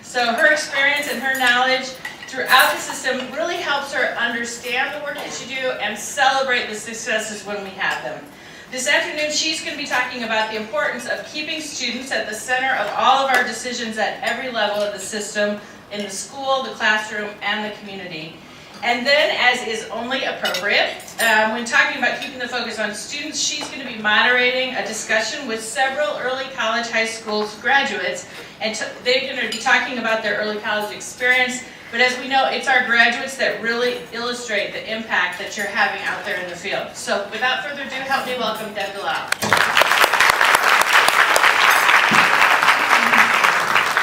So her experience and her knowledge throughout the system really helps her understand the work that you do and celebrate the successes when we have them. This afternoon, she's going to be talking about the importance of keeping students at the center of all of our decisions at every level of the system, in the school, the classroom, and the community. And then, as is only appropriate, when talking about keeping the focus on students, she's going to be moderating a discussion with several early college, high school graduates, and they're going to be talking about their early college experience. But as we know, it's our graduates that really illustrate the impact that you're having out there in the field. So without further ado, help me welcome Deb Delisle.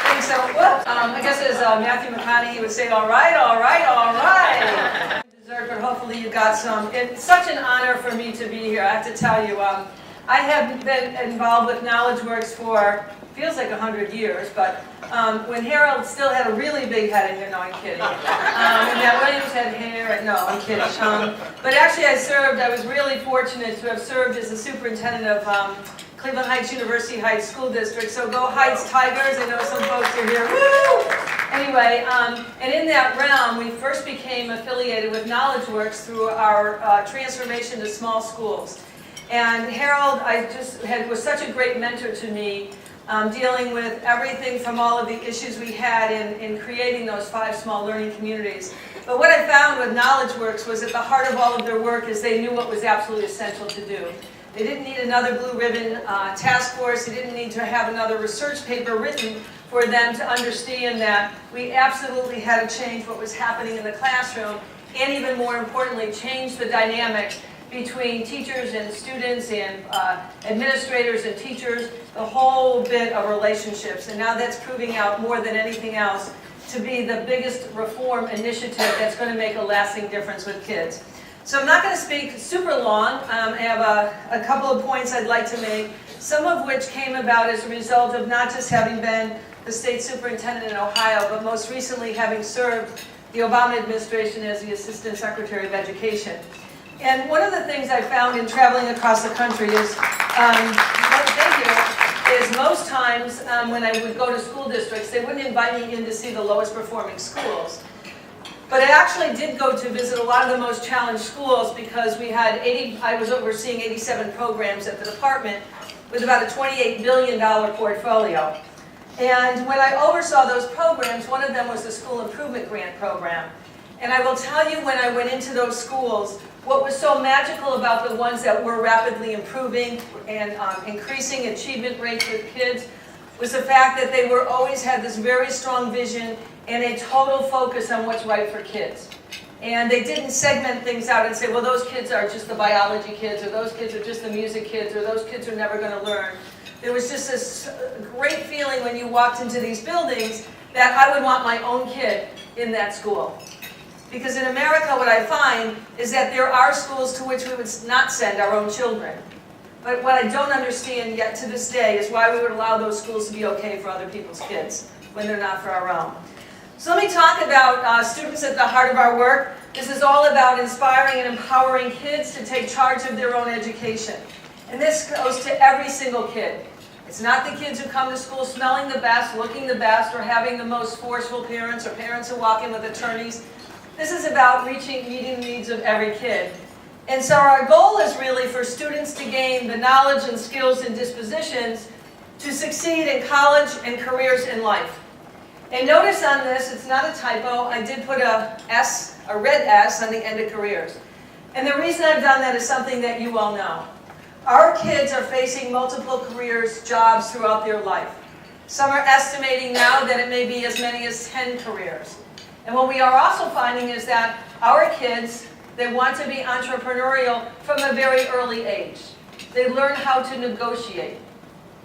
Thanks. So, I guess as Matthew McConaughey would say, all right, all right, all right. Dessert, but hopefully you got some. It's such an honor for me to be here. I have to tell you, I have been involved with KnowledgeWorks for feels like 100 years, but when Harold still had a really big head in here, no, I'm kidding. And that Williams had hair, no, I'm kidding. But actually I was really fortunate to have served as the superintendent of Cleveland Heights University Heights School District. So go Heights Tigers, I know some folks are here, woo! Anyway, and in that realm, we first became affiliated with KnowledgeWorks through our transformation to small schools. And Harold, was such a great mentor to me, dealing with everything from all of the issues we had in creating those 5 small learning communities. But what I found with KnowledgeWorks was at the heart of all of their work is they knew what was absolutely essential to do. They didn't need another blue ribbon task force. They didn't need to have another research paper written for them to understand that we absolutely had to change what was happening in the classroom, and even more importantly, change the dynamic between teachers and students and administrators and teachers, the whole bit of relationships. And now that's proving out more than anything else to be the biggest reform initiative that's going to make a lasting difference with kids. So I'm not going to speak super long. I have a couple of points I'd like to make, some of which came about as a result of not just having been the state superintendent in Ohio, but most recently having served the Obama administration as the Assistant Secretary of Education. And one of the things I found in traveling across the country is, is most times when I would go to school districts, they wouldn't invite me in to see the lowest performing schools. But I actually did go to visit a lot of the most challenged schools because we had I was overseeing 87 programs at the department with about a $28 billion portfolio. And when I oversaw those programs, one of them was the School Improvement Grant Program. And I will tell you, when I went into those schools, what was so magical about the ones that were rapidly improving and increasing achievement rates with kids was the fact that they always had this very strong vision and a total focus on what's right for kids. And they didn't segment things out and say, well, those kids are just the biology kids, or those kids are just the music kids, or those kids are never going to learn. There was just this great feeling when you walked into these buildings that I would want my own kid in that school. Because in America, what I find is that there are schools to which we would not send our own children. But what I don't understand yet to this day is why we would allow those schools to be okay for other people's kids when they're not for our own. So let me talk about students at the heart of our work. This is all about inspiring and empowering kids to take charge of their own education. And this goes to every single kid. It's not the kids who come to school smelling the best, looking the best, or having the most forceful parents, or parents who walk in with attorneys. This is about meeting the needs of every kid. And so our goal is really for students to gain the knowledge and skills and dispositions to succeed in college and careers in life. And notice on this, it's not a typo, I did put a red S on the end of careers. And the reason I've done that is something that you all know. Our kids are facing multiple careers, jobs throughout their life. Some are estimating now that it may be as many as 10 careers. And what we are also finding is that our kids, they want to be entrepreneurial from a very early age. They learn how to negotiate,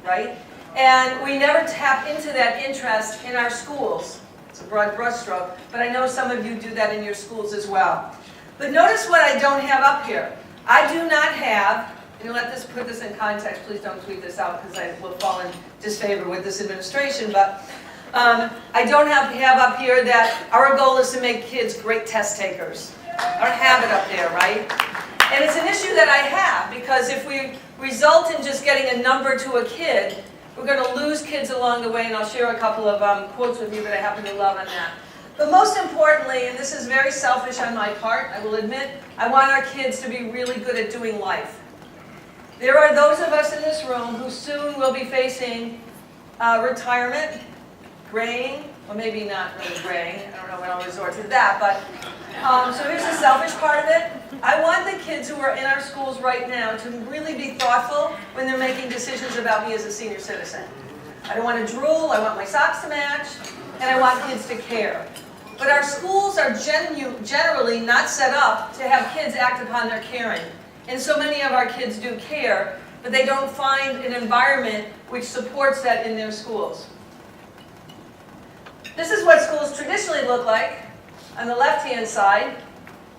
right? And we never tap into that interest in our schools. It's a broad brushstroke, but I know some of you do that in your schools as well. But notice what I don't have up here. I do not have, and put this in context, please don't tweet this out because I will fall in disfavor with this administration, but I don't have up here that our goal is to make kids great test takers. I don't have it up there, right? And it's an issue that I have, because if we result in just getting a number to a kid, We're going to lose kids along the way, and I'll share a couple of quotes with you that I happen to love on that. But most importantly, and this is very selfish on my part, I will admit, I want our kids to be really good at doing life. There are those of us in this room who soon will be facing retirement, graying, or maybe not really graying, I don't know when I'll resort to that, but so here's the selfish part of it. I want the kids who are in our schools right now to really be thoughtful when they're making decisions about me as a senior citizen. I don't want to drool, I want my socks to match, and I want kids to care. But our schools are generally not set up to have kids act upon their caring. And so many of our kids do care, but they don't find an environment which supports that in their schools. This is what schools traditionally look like on the left-hand side.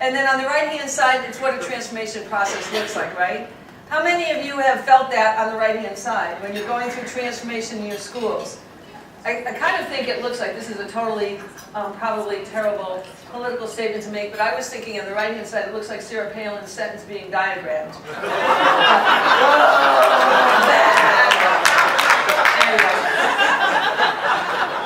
And then on the right-hand side, it's what a transformation process looks like, right? How many of you have felt that on the right-hand side when you're going through transformation in your schools? I kind of think it looks like this is a totally, probably terrible political statement to make, but I was thinking on the right-hand side, it looks like Sarah Palin's sentence being diagrammed.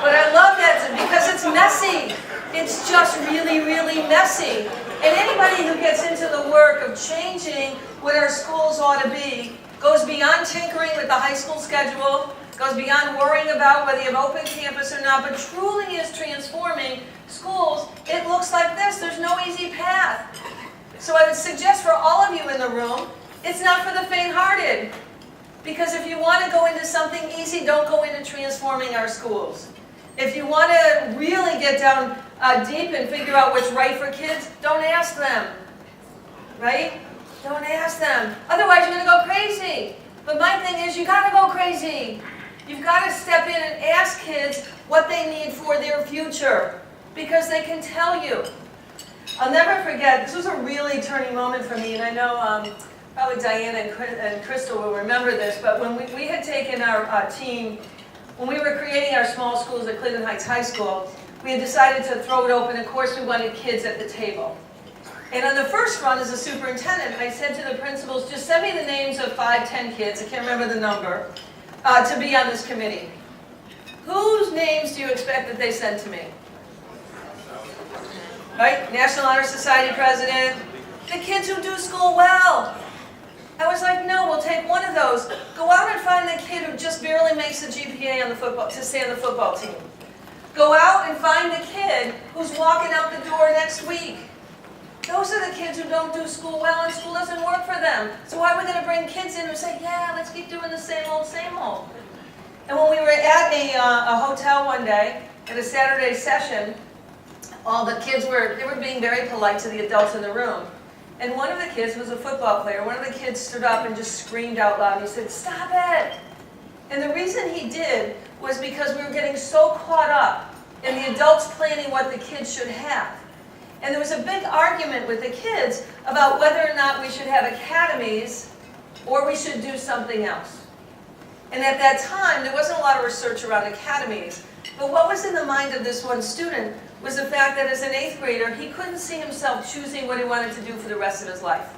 But I love that because it's messy. It's just really, really messy. And anybody who gets into the work of changing what our schools ought to be goes beyond tinkering with the high school schedule, goes beyond worrying about whether you have open campus or not, but truly is transforming schools. It looks like this. There's no easy path. So I would suggest for all of you in the room, it's not for the faint-hearted. Because if you want to go into something easy, don't go into transforming our schools. If you want to really get down deep and figure out what's right for kids, don't ask them. Right? Don't ask them. Otherwise, you're going to go crazy. But my thing is, you got to go crazy. You've got to step in and ask kids what they need for their future, because they can tell you. I'll never forget, this was a really turning moment for me, and I know probably Diana and Crystal will remember this, but when we had taken our team, when we were creating our small schools at Cleveland Heights High School, we had decided to throw it open. Of course, we wanted kids at the table. And on the first run, as a superintendent, I said to the principals, just send me the names of 5, 10 kids, I can't remember the number, to be on this committee. Whose names do you expect that they send to me? Right? National Honor Society president, the kids who do school well. I was like, no, we'll take one of those. Go out and find the kid who just barely makes the GPA on the football, to stay on the football team. Go out and find the kid who's walking out the door next week. Those are the kids who don't do school well, and school doesn't work for them. So why are we going to bring kids in who say, yeah, let's keep doing the same old, same old? And when we were at a hotel one day, at a Saturday session, all the kids were being very polite to the adults in the room. And one of the kids was a football player. One of the kids stood up and just screamed out loud. He said, stop it. And the reason he did was because we were getting so caught up in the adults planning what the kids should have. And there was a big argument with the kids about whether or not we should have academies or we should do something else. And at that time, there wasn't a lot of research around academies. But what was in the mind of this one student was the fact that as an 8th grader, he couldn't see himself choosing what he wanted to do for the rest of his life.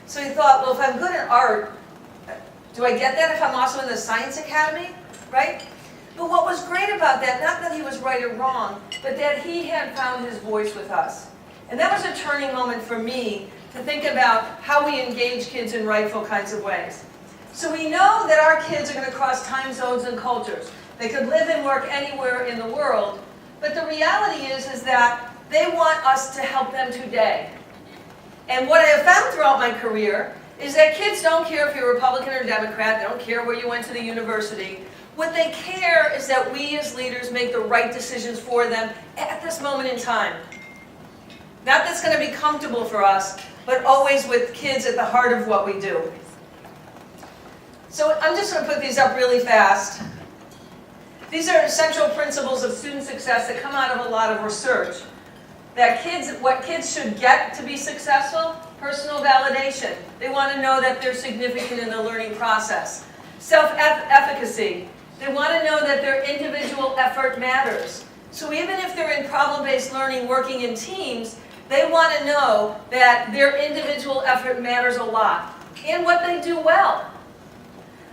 So he thought, well, if I'm good at art, do I get that if I'm also in the science academy, right? But what was great about that, not that he was right or wrong, but that he had found his voice with us. And that was a turning moment for me to think about how we engage kids in rightful kinds of ways. So we know that our kids are going to cross time zones and cultures. They could live and work anywhere in the world, but the reality is that they want us to help them today. And what I have found throughout my career is that kids don't care if you're Republican or Democrat, they don't care where you went to the university. What they care is that we as leaders make the right decisions for them at this moment in time. Not that's going to be comfortable for us, but always with kids at the heart of what we do. So I'm just going to put these up really fast. These are central principles of student success that come out of a lot of research. That what kids should get to be successful, personal validation. They want to know that they're significant in the learning process. Self-efficacy. They want to know that their individual effort matters. So even if they're in problem-based learning working in teams, they want to know that their individual effort matters a lot and what they do well.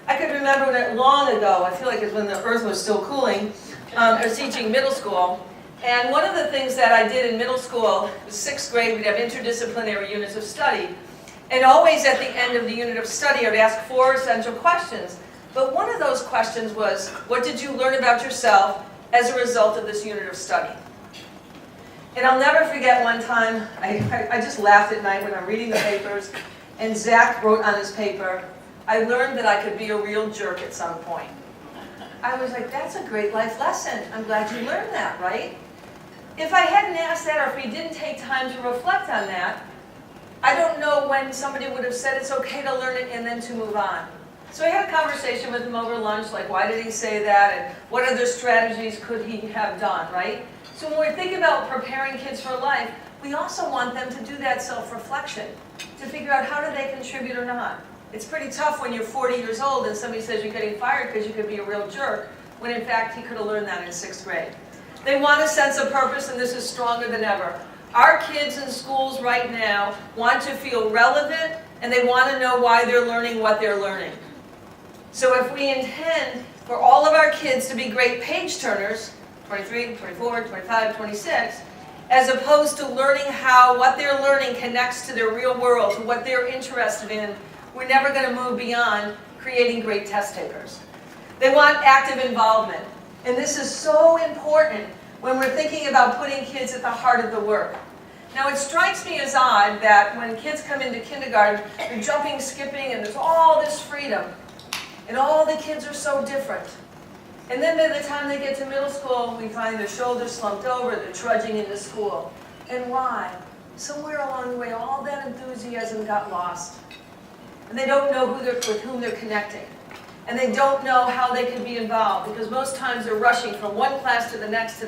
I could remember that long ago, I feel like it's when the earth was still cooling, I was teaching middle school. And one of the things that I did in middle school, was 6th grade, we'd have interdisciplinary units of study. And always at the end of the unit of study, I'd ask 4 essential questions. But one of those questions was, what did you learn about yourself as a result of this unit of study? And I'll never forget one time, I just laughed at night when I'm reading the papers, and Zach wrote on his paper, I learned that I could be a real jerk at some point. I was like, that's a great life lesson. I'm glad you learned that, right? If I hadn't asked that, or if we didn't take time to reflect on that, I don't know when somebody would have said it's okay to learn it and then to move on. So I had a conversation with him over lunch, like why did he say that, and what other strategies could he have done, right? So when we're thinking about preparing kids for life, we also want them to do that self-reflection, to figure out how do they contribute or not. It's pretty tough when you're 40 years old and somebody says you're getting fired because you could be a real jerk, when in fact he could have learned that in 6th grade. They want a sense of purpose, and this is stronger than ever. Our kids in schools right now want to feel relevant, and they want to know why they're learning what they're learning. So if we intend for all of our kids to be great page turners, 23, 24, 25, 26, as opposed to learning how what they're learning connects to their real world, to what they're interested in, we're never going to move beyond creating great test takers. They want active involvement. And this is so important when we're thinking about putting kids at the heart of the work. Now it strikes me as odd that when kids come into kindergarten, they're jumping, skipping, and there's all this freedom. And all the kids are so different. And then by the time they get to middle school, we find their shoulders slumped over, they're trudging into school. And why? Somewhere along the way, all that enthusiasm got lost. And they don't know with whom they're connecting. And they don't know how they can be involved, because most times they're rushing from one class to the next,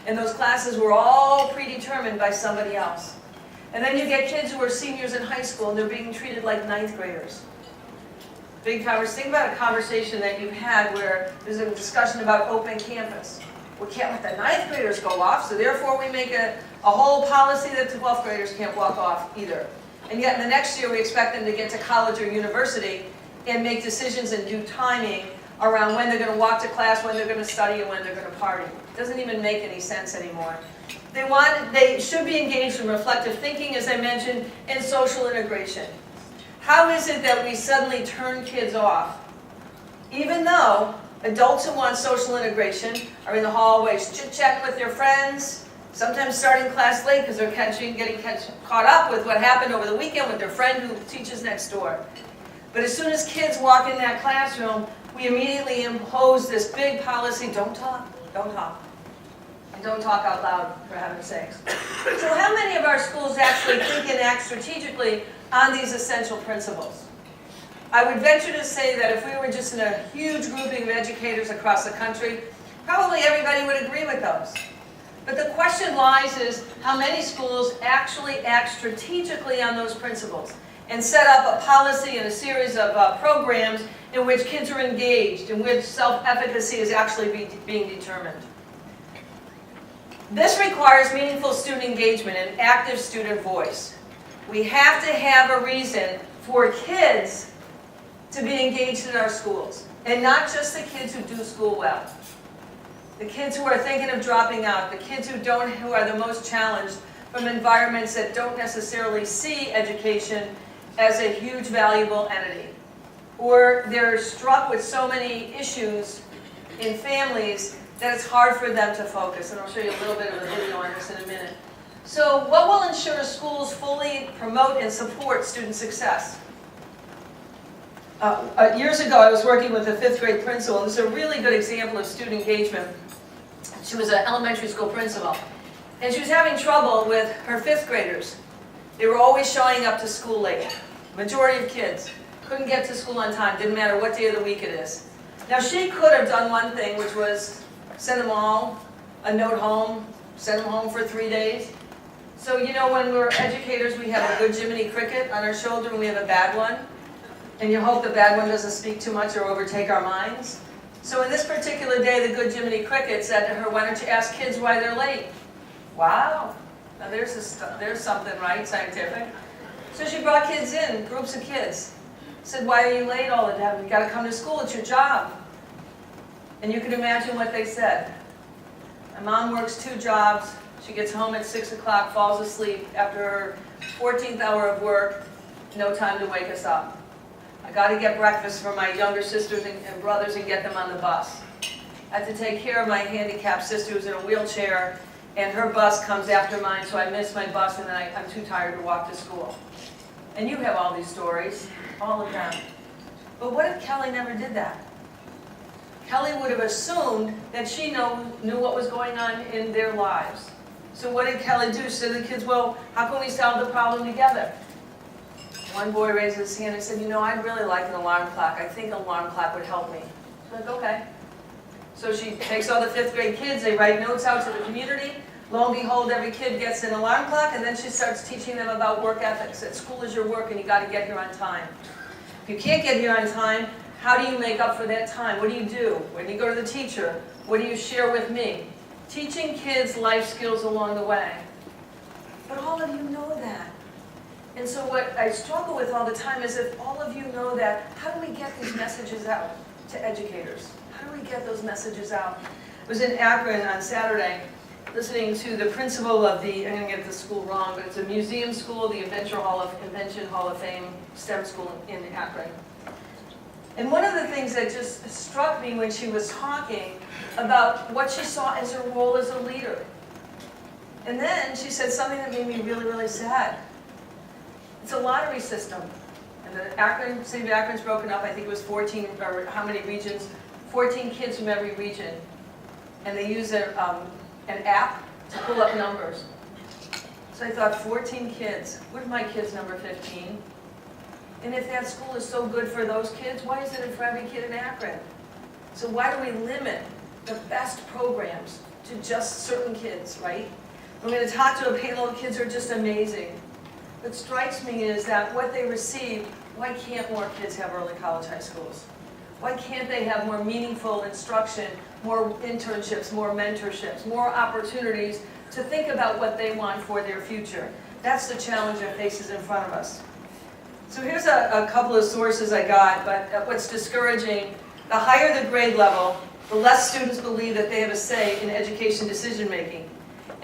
and those classes were all predetermined by somebody else. And then you get kids who are seniors in high school and they're being treated like 9th graders. Think about a conversation that you've had where there's a discussion about open campus. We can't let the 9th graders go off, so therefore we make a whole policy that the 12th graders can't walk off either. And yet in the next year we expect them to get to college or university and make decisions and do timing around when they're going to walk to class, when they're going to study, and when they're going to party. It doesn't even make any sense anymore. They should be engaged in reflective thinking, as I mentioned, and social integration. How is it that we suddenly turn kids off? Even though adults who want social integration are in the hallways chit-chatting with their friends, sometimes starting class late because they're getting caught up with what happened over the weekend with their friend who teaches next door. But as soon as kids walk in that classroom, we immediately impose this big policy, don't talk, don't talk. And don't talk out loud, for heaven's sakes. So how many of our schools actually think and act strategically on these essential principles? I would venture to say that if we were just in a huge grouping of educators across the country, probably everybody would agree with those. But the question lies is how many schools actually act strategically on those principles and set up a policy and a series of programs in which kids are engaged, in which self-efficacy is actually being determined. This requires meaningful student engagement and active student voice. We have to have a reason for kids to be engaged in our schools, and not just the kids who do school well. The kids who are thinking of dropping out, the kids who are the most challenged from environments that don't necessarily see education as a huge valuable entity. Or they're struck with so many issues in families that it's hard for them to focus. And I'll show you a little bit of a video on this in a minute. So what will ensure schools fully promote and support student success? Years ago I was working with a 5th grade principal, and this is a really good example of student engagement. She was an elementary school principal, and she was having trouble with her 5th graders. They were always showing up to school late. Majority of kids couldn't get to school on time, didn't matter what day of the week it is. Now she could have done one thing, which was send them all a note home, send them home for 3 days. So you know when we're educators we have a good Jiminy Cricket on our shoulder and we have a bad one. And you hope the bad one doesn't speak too much or overtake our minds. So in this particular day, the good Jiminy Cricket said to her, why don't you ask kids why they're late? Wow, now there's something, right, scientific. So she brought kids in, groups of kids. said, why are you late all the time? You gotta come to school, it's your job. And you can imagine what they said. My mom works 2 jobs. She gets home at 6 o'clock, falls asleep after her 14th hour of work, no time to wake us up. I gotta get breakfast for my younger sisters and brothers and get them on the bus. I have to take care of my handicapped sister who's in a wheelchair, and her bus comes after mine, so I miss my bus, and then I'm too tired to walk to school. And you have all these stories, all of them. But what if Kelly never did that? Kelly would have assumed that she knew what was going on in their lives. So what did Kelly do? She said to the kids, well, how can we solve the problem together? One boy raised his hand and said, you know, I'd really like an alarm clock. I think an alarm clock would help me. She's like, okay. So she takes all the 5th grade kids, they write notes out to the community. Lo and behold, every kid gets an alarm clock, and then she starts teaching them about work ethics. That school is your work, and you got to get here on time. If you can't get here on time, how do you make up for that time? What do you do? When you go to the teacher, what do you share with me? Teaching kids life skills along the way. But all of you know that. And so what I struggle with all the time is if all of you know that, how do we get these messages out to educators? How do we get those messages out? I was in Akron on Saturday listening to the principal of the, I'm going to get the school wrong, but it's a museum school, the Invention Hall of Fame STEM school in Akron. And one of the things that just struck me when she was talking about what she saw as her role as a leader. And then she said something that made me really, really sad. It's a lottery system. And the city of Akron's broken up, I think it was 14, or how many regions? 14 kids from every region. And they use an app to pull up numbers. So I thought, 14 kids. What if my kid's number 15? And if that school is so good for those kids, why isn't it for every kid in Akron? So why do we limit the best programs to just certain kids, right? I'm going to talk to a panel of kids who are just amazing. What strikes me is that what they receive, why can't more kids have early college high schools? Why can't they have more meaningful instruction, more internships, more mentorships, more opportunities to think about what they want for their future? That's the challenge that faces in front of us. So here's a couple of sources I got, but what's discouraging, the higher the grade level, the less students believe that they have a say in education decision making.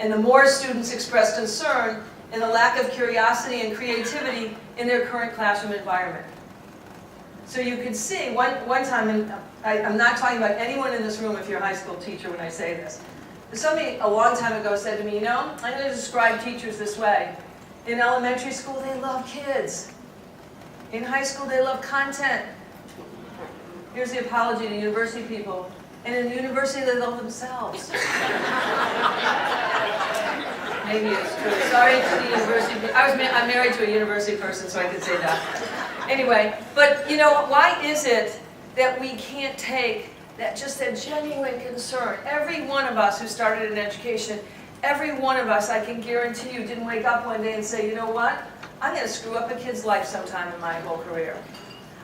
And the more students express concern in the lack of curiosity and creativity in their current classroom environment. So you can see, one time, and I'm not talking about anyone in this room if you're a high school teacher when I say this, but somebody a long time ago said to me, you know, I'm going to describe teachers this way. In elementary school, they love kids. In high school, they love content. Here's the apology to university people. And in university, they love themselves. Maybe it's true. Sorry to the university people. I'm married to a university person, so I can say that. Anyway, but you know, why is it that we can't take that genuine concern? Every one of us who started in education, every one of us, I can guarantee you, didn't wake up one day and say, you know what? I'm going to screw up a kid's life sometime in my whole career.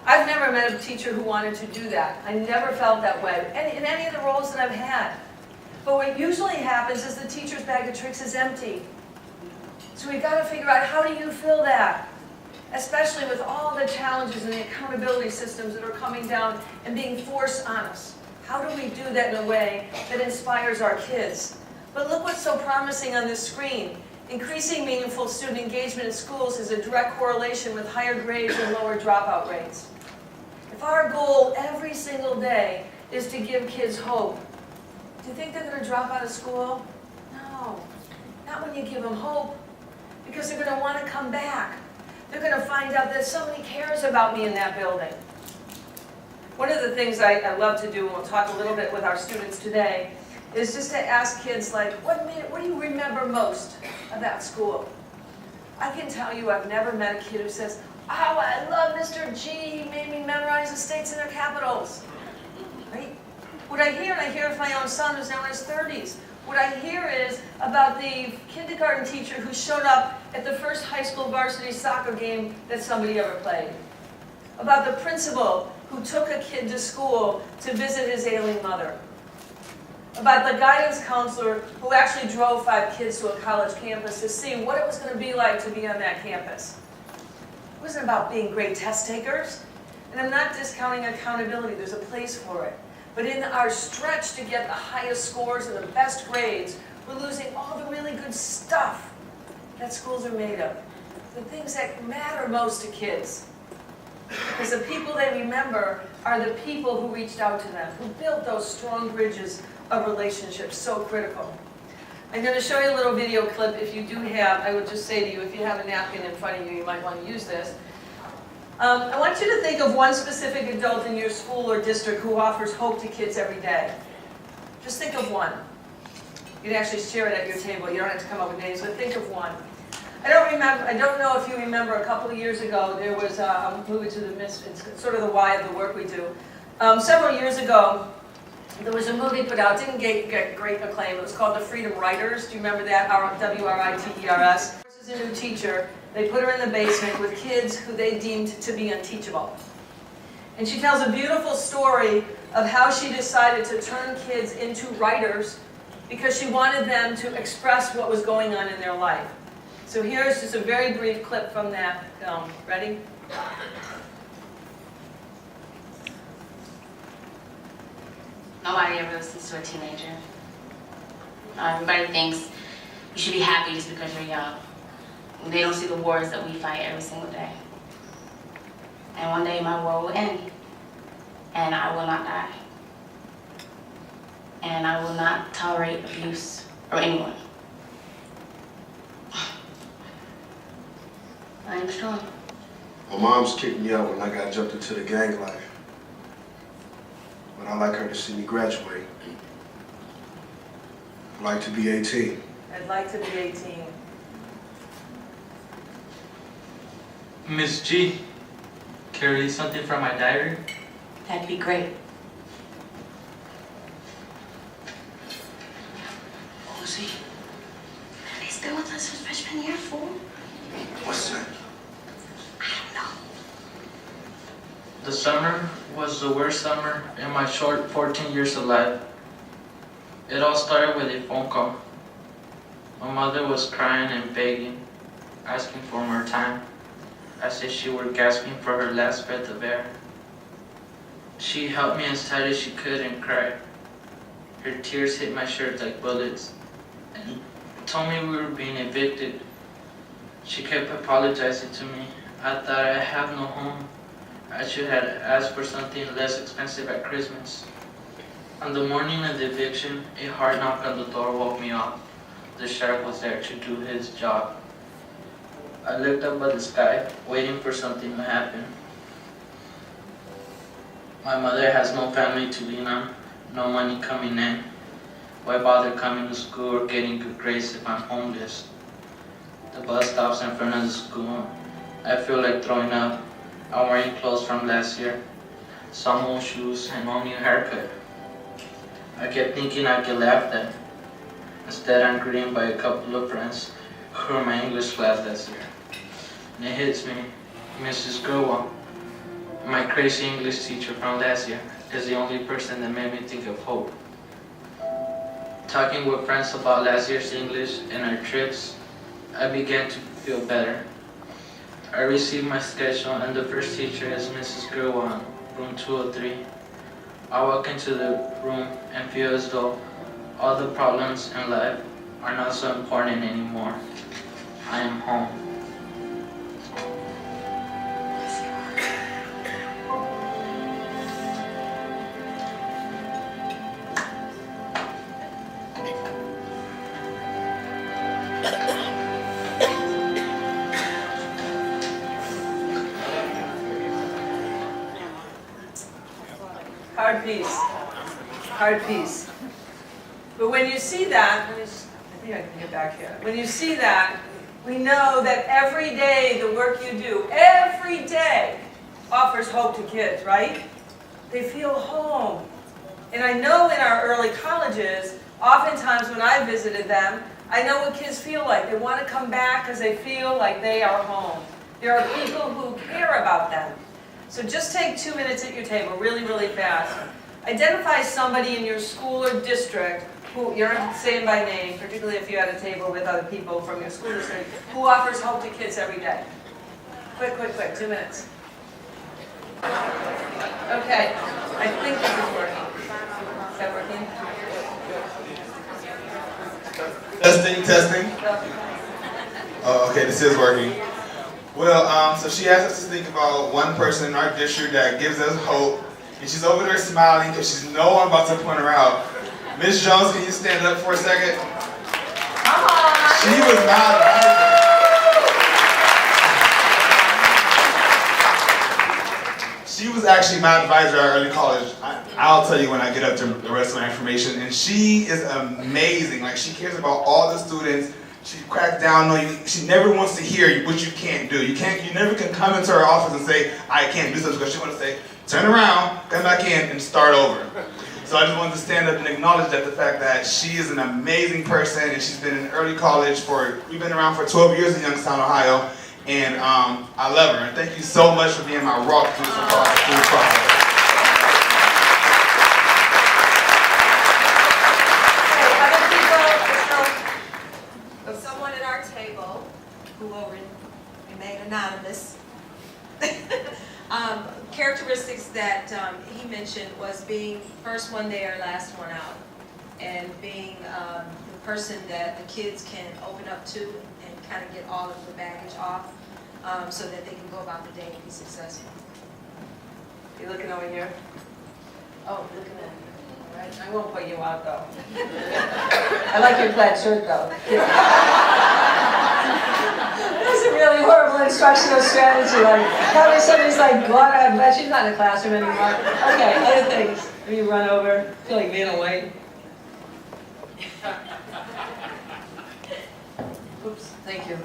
I've never met a teacher who wanted to do that. I never felt that way in any of the roles that I've had. But what usually happens is the teacher's bag of tricks is empty. So we've got to figure out, how do you fill that? Especially with all the challenges and the accountability systems that are coming down and being forced on us. How do we do that in a way that inspires our kids? But look what's so promising on this screen. Increasing meaningful student engagement in schools is a direct correlation with higher grades and lower dropout rates. If our goal every single day is to give kids hope, do you think they're going to drop out of school? No, not when you give them hope, because they're going to want to come back. They're going to find out that somebody cares about me in that building. One of the things I love to do, and we'll talk a little bit with our students today, is just to ask kids, like, what do you remember most about school? I can tell you I've never met a kid who says, oh, I love Mr. G, he made me memorize the states and their capitals. Right? What I hear, and I hear of my own son who's now in his 30s, what I hear is about the kindergarten teacher who showed up at the first high school varsity soccer game that somebody ever played. About the principal who took a kid to school to visit his ailing mother. About the guidance counselor who actually drove 5 kids to a college campus to see what it was going to be like to be on that campus. It wasn't about being great test takers. And I'm not discounting accountability, there's a place for it. But in our stretch to get the highest scores and the best grades, we're losing all the really good stuff that schools are made of. The things that matter most to kids. Because the people they remember are the people who reached out to them, who built those strong bridges of relationships, so critical. I'm going to show you a little video clip. If you do have, I would just say to you, if you have a napkin in front of you, you might want to use this. I want you to think of one specific adult in your school or district who offers hope to kids every day. Just think of one. You can actually share it at your table. You don't have to come up with names, but think of one. I don't know if you remember, a couple of years ago, there was a movie to the Misfits, sort of the why of the work we do. Several years ago, there was a movie put out, didn't get great acclaim. It was called The Freedom Writers. Do you remember that? WRITERS. This is a new teacher. They put her in the basement with kids who they deemed to be unteachable. And she tells a beautiful story of how she decided to turn kids into writers because she wanted them to express what was going on in their life. So here's just a very brief clip from that film. Ready? Nobody ever listens to a teenager. Everybody thinks you should be happy just because you're young. They don't see the wars that we fight every single day. And one day my war will end, and I will not die. And I will not tolerate abuse or anyone. I am strong. My mom's kicked me out when I got jumped into the gang life. But I'd like her to see me graduate. I'd like to be 18. I'd like to be 18. Miss G, can I read something from my diary? That'd be great. Oh, is he? He's been with us since freshman year, fool. What's that? I don't know. The summer was the worst summer in my short 14 years of life. It all started with a phone call. My mother was crying and begging, asking for more time, as if she were gasping for her last breath of air. She held me as tight as she could and cried. Her tears hit my shirt like bullets and told me we were being evicted. She kept apologizing to me. I thought I have no home. I should have asked for something less expensive at Christmas. On the morning of the eviction, a hard knock on the door woke me up. The sheriff was there to do his job. I looked up at the sky, waiting for something to happen. My mother has no family to lean on, no money coming in. Why bother coming to school or getting good grades if I'm homeless? The bus stops in front of the school. I feel like throwing up. I'm wearing clothes from last year, some old shoes and no new haircut. I kept thinking I could laugh at. Instead, I'm greeted by a couple of friends who were in my English class last year. And it hits me, Mrs. Gerwal, my crazy English teacher from last year, is the only person that made me think of hope. Talking with friends about last year's English and our trips, I began to feel better. I received my schedule and the first teacher is Mrs. Gerwal, room 203. I walk into the room and feel as though all the problems in life are not so important anymore. I am home. Hard piece. Hard piece. But when you see that, I think I can get back here. When you see that, we know that every day the work you do, every day, offers hope to kids, right? They feel home. And I know in our early colleges, oftentimes when I visited them, I know what kids feel like. They want to come back because they feel like they are home. There are people who care about them. So just take 2 minutes at your table, really, really fast. Identify somebody in your school or district who, you're not saying by name, particularly if you're at a table with other people from your school district, who offers hope to kids every day. Quick, quick, quick, 2 minutes. Okay, I think this is working. Is that working? Testing. Oh, okay, this is working. Well, so she asked us to think about one person in our district that gives us hope, and she's over there smiling because she's know I'm about to point her out. Miss Jones, can you stand up for a second? Come on! She was not. She was actually my advisor at early college. I'll tell you when I get up to the rest of my information. And she is amazing. Like, she cares about all the students. She cracks down on you. She never wants to hear what you can't do. You never can come into her office and say, I can't do something, because she wants to say, turn around, come back in, and start over. So I just wanted to stand up and acknowledge that the fact that she is an amazing person, and she's been in early college we've been around for 12 years in Youngstown, Ohio. And I love her, and thank you so much for being my rock through this process. Someone at our table, who will remain anonymous, characteristics that he mentioned was being first one there, last one out, and being the person that the kids can open up to and kind of get all of the baggage off, so that they can go about the day and be successful. You looking over here? Oh, looking at you. All right, I won't put you out though. I like your plaid shirt though. That's a really horrible instructional strategy. Like, probably somebody's like, God, I'm glad she's not in the classroom anymore. Okay, other things. You run over, feel like being away. Oops, thank you.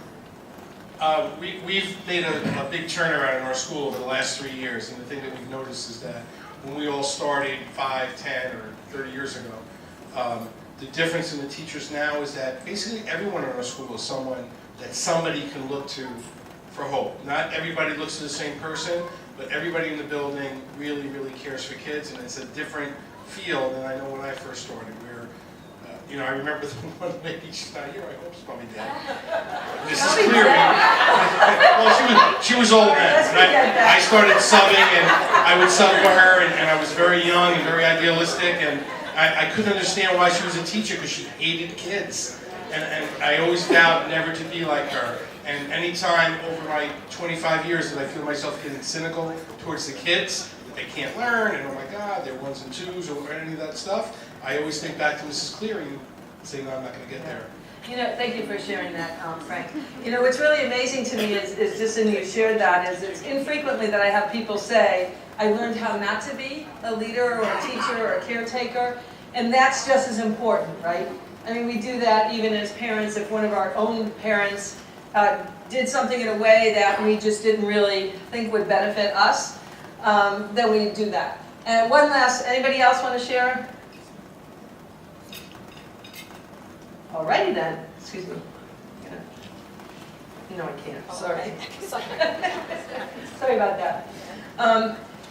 We've made a big turnaround in our school over the last 3 years, and the thing that we've noticed is that when we all started 5, 10, or 30 years ago, the difference in the teachers now is that basically everyone in our school is someone that somebody can look to for hope. Not everybody looks to the same person, but everybody in the building really, really cares for kids, and it's a different feel than I know when I first started. I remember the one lady, she's not here, I hope she's probably dead. Mrs. Cleary. Well, she was old then. I started subbing, and I would sub for her, and I was very young and very idealistic, and I couldn't understand why she was a teacher, because she hated kids. And I always vowed never to be like her. And anytime over my 25 years that I feel myself getting cynical towards the kids, that they can't learn, and oh my God, they're 1s and 2s, or any of that stuff, I always think back to Mrs. Cleary and say, no, I'm not going to get there. Thank you for sharing that, Frank. What's really amazing to me is just, and you shared that, is it's infrequently that I have people say, I learned how not to be a leader or a teacher or a caretaker, and that's just as important, right? I mean, we do that even as parents. If one of our own parents did something in a way that we just didn't really think would benefit us, then we do that. And one last, anybody else want to share? Alrighty then, excuse me. No, I can't, sorry. Sorry about that.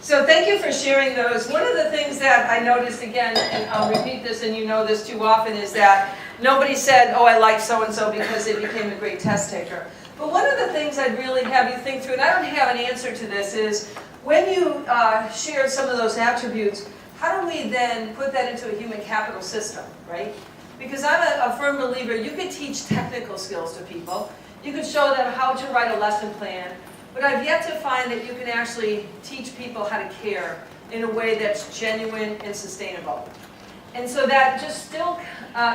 So thank you for sharing those. One of the things that I noticed again, and I'll repeat this and you know this too often, is that nobody said, oh, I like so-and-so because they became a great test taker. But one of the things I'd really have you think through, and I don't have an answer to this, is when you shared some of those attributes, how do we then put that into a human capital system, right? Because I'm a firm believer, you could teach technical skills to people. You could show them how to write a lesson plan. But I've yet to find that you can actually teach people how to care in a way that's genuine and sustainable. And so that just still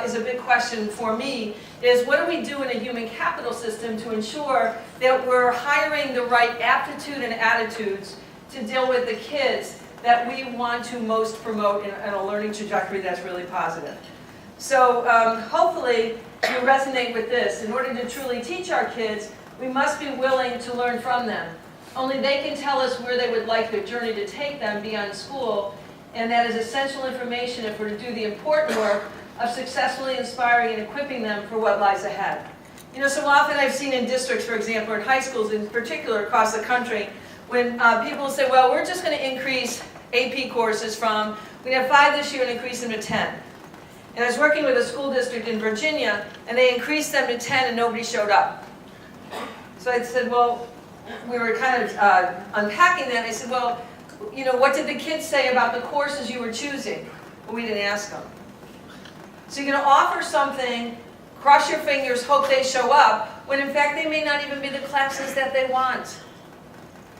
is a big question for me, is what do we do in a human capital system to ensure that we're hiring the right aptitude and attitudes to deal with the kids that we want to most promote in a learning trajectory that's really positive. So hopefully you resonate with this. In order to truly teach our kids, we must be willing to learn from them. Only they can tell us where they would like their journey to take them beyond school, and that is essential information if we're to do the important work of successfully inspiring and equipping them for what lies ahead. So often I've seen in districts, for example, in high schools in particular across the country, when people say, well, we're just going to increase AP courses from, we have 5 this year and increase them to 10. And I was working with a school district in Virginia, and they increased them to 10 and nobody showed up. So I said, well, we were kind of unpacking that, and I said, well, You know, what did the kids say about the courses you were choosing? Well, we didn't ask them. So you're going to offer something, cross your fingers, hope they show up, when in fact they may not even be the classes that they want.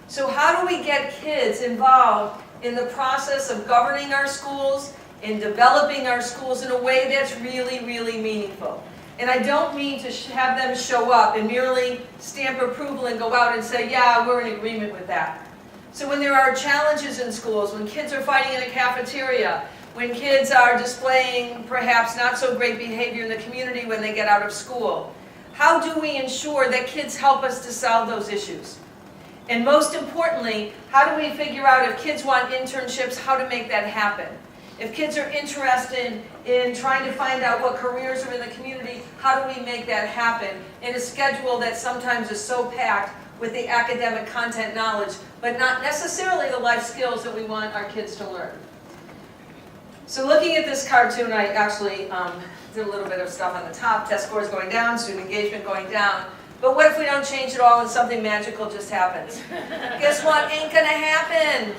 So how do we get kids involved in the process of governing our schools, in developing our schools in a way that's really, really meaningful? And I don't mean to have them show up and merely stamp approval and go out and say, yeah, we're in agreement with that. So when there are challenges in schools, when kids are fighting in a cafeteria, when kids are displaying perhaps not so great behavior in the community when they get out of school, how do we ensure that kids help us to solve those issues? And most importantly, how do we figure out if kids want internships, how to make that happen? If kids are interested in trying to find out what careers are in the community, how do we make that happen in a schedule that sometimes is so packed with the academic content knowledge, but not necessarily the life skills that we want our kids to learn? So looking at this cartoon, I actually did a little bit of stuff on the top, test scores going down, student engagement going down. But what if we don't change it all and something magical just happens? Guess what? Ain't gonna happen.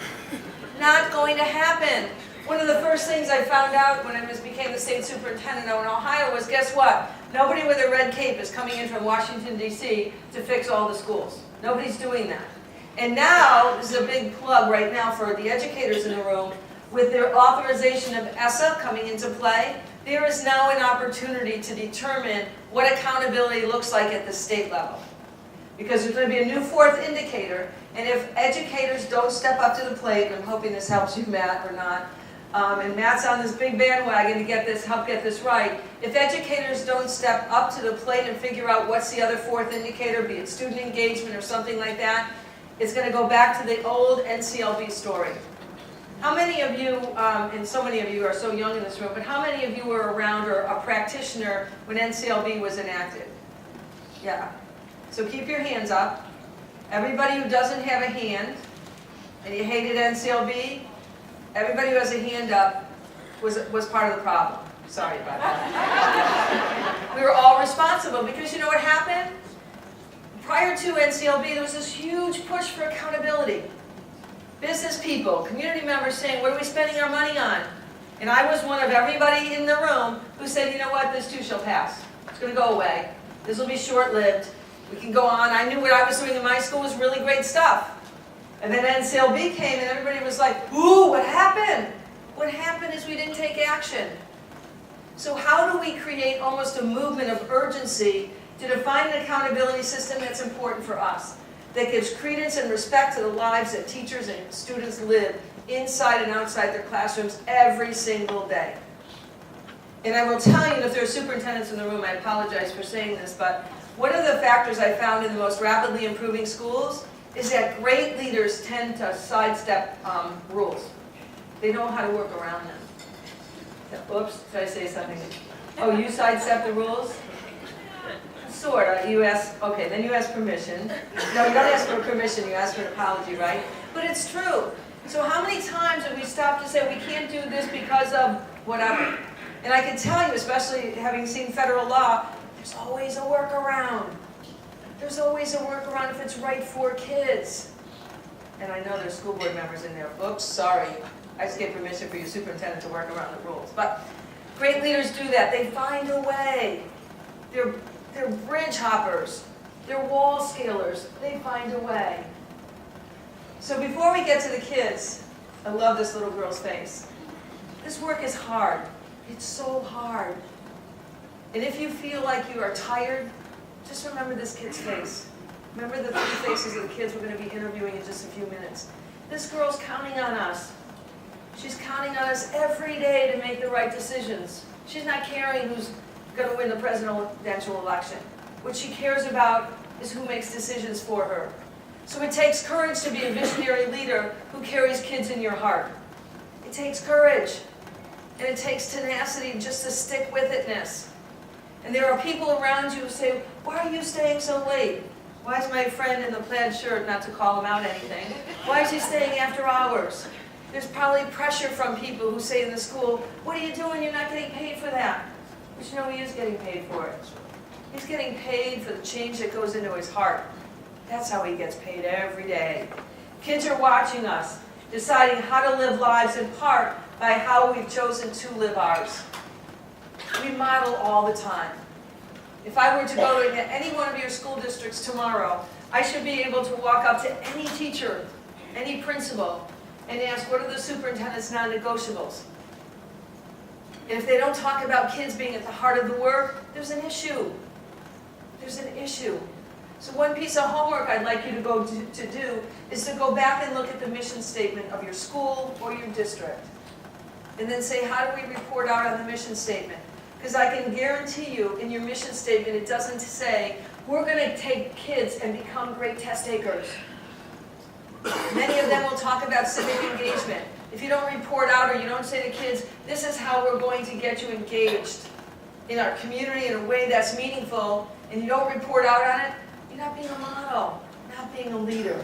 Not going to happen. One of the first things I found out when I became the state superintendent in Ohio was, guess what? Nobody with a red cape is coming in from Washington, D.C. to fix all the schools. Nobody's doing that. And now, this is a big plug right now for the educators in the room, with their authorization of ESSA coming into play, there is now an opportunity to determine what accountability looks like at the state level. Because there's going to be a new fourth indicator, and if educators don't step up to the plate, and I'm hoping this helps you, Matt, or not, and Matt's on this big bandwagon to help get this right, if educators don't step up to the plate and figure out what's the other fourth indicator, be it student engagement or something like that, it's going to go back to the old NCLB story. How many of you, and so many of you are so young in this room, but how many of you were around or a practitioner when NCLB was enacted? Yeah. So keep your hands up. Everybody who doesn't have a hand, and you hated NCLB, everybody who has a hand up was part of the problem. Sorry about that. We were all responsible because you know what happened? Prior to NCLB, there was this huge push for accountability. Business people, community members saying, what are we spending our money on? And I was one of everybody in the room who said, you know what, this too shall pass. It's going to go away. This will be short-lived. We can go on. I knew what I was doing in my school was really great stuff. And then NCLB came and everybody was like, ooh, what happened? What happened is we didn't take action. So how do we create almost a movement of urgency to define an accountability system that's important for us, that gives credence and respect to the lives that teachers and students live inside and outside their classrooms every single day? And I will tell you, and if there are superintendents in the room, I apologize for saying this, but one of the factors I found in the most rapidly improving schools is that great leaders tend to sidestep rules. They know how to work around them. Oops, did I say something? Oh, you sidestep the rules? Sort of. You ask, okay, then you ask permission. No, you don't ask for permission, you ask for an apology, right? But it's true. So how many times have we stopped to say we can't do this because of whatever? And I can tell you, especially having seen federal law, there's always a workaround. There's always a workaround if it's right for kids. And I know there's school board members in there. Oops, sorry. I just gave permission for your superintendent to work around the rules. But great leaders do that. They find a way. They're bridge hoppers. They're wall scalers. They find a way. So before we get to the kids, I love this little girl's face. This work is hard. It's so hard. And if you feel like you are tired, just remember this kid's face. Remember the three faces of the kids we're going to be interviewing in just a few minutes. This girl's counting on us. She's counting on us every day to make the right decisions. She's not caring who's going to win the presidential election. What she cares about is who makes decisions for her. So it takes courage to be a visionary leader who carries kids in your heart. It takes courage. And it takes tenacity just to stick with itness. And there are people around you who say, why are you staying so late? Why is my friend in the plaid shirt, not to call him out anything, why is he staying after hours? There's probably pressure from people who say in the school, what are you doing? You're not getting paid for that. But you know, he is getting paid for it. He's getting paid for the change that goes into his heart. That's how he gets paid every day. Kids are watching us. deciding how to live lives in part by how we've chosen to live ours. We model all the time. If I were to go to any one of your school districts tomorrow, I should be able to walk up to any teacher, any principal, and ask, what are the superintendent's non-negotiables? And if they don't talk about kids being at the heart of the work, there's an issue. There's an issue. So one piece of homework I'd like you to do is to go back and look at the mission statement of your school or your district. And then say, how do we report out on the mission statement? Because I can guarantee you, in your mission statement, it doesn't say, we're going to take kids and become great test takers. Many of them will talk about civic engagement. If you don't report out or you don't say to kids, this is how we're going to get you engaged in our community in a way that's meaningful, and you don't report out on it, you're not being a model, not being a leader.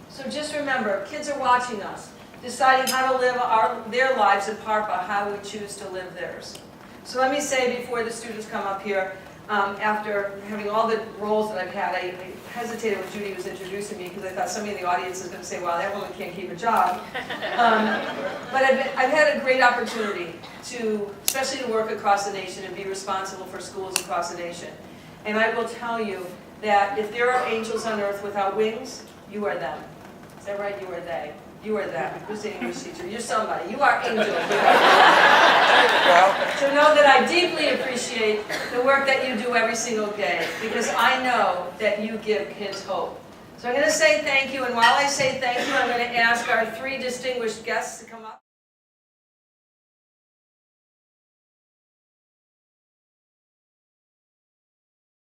So just remember, kids are watching us, deciding how to live their lives in part by how we choose to live theirs. So let me say before the students come up here, after having all the roles that I've had, I hesitated when Judy was introducing me because I thought somebody in the audience is going to say, well, that woman can't keep a job. But I've had a great opportunity to, especially to work across the nation and be responsible for schools across the nation. And I will tell you that if there are angels on earth without wings, you are them. Is that right? You are they. You are them. Who's the English teacher? You're somebody. You are angels. So know that I deeply appreciate the work that you do every single day, because I know that you give kids hope. So I'm going to say thank you, and while I say thank you, I'm going to ask our three distinguished guests to come up.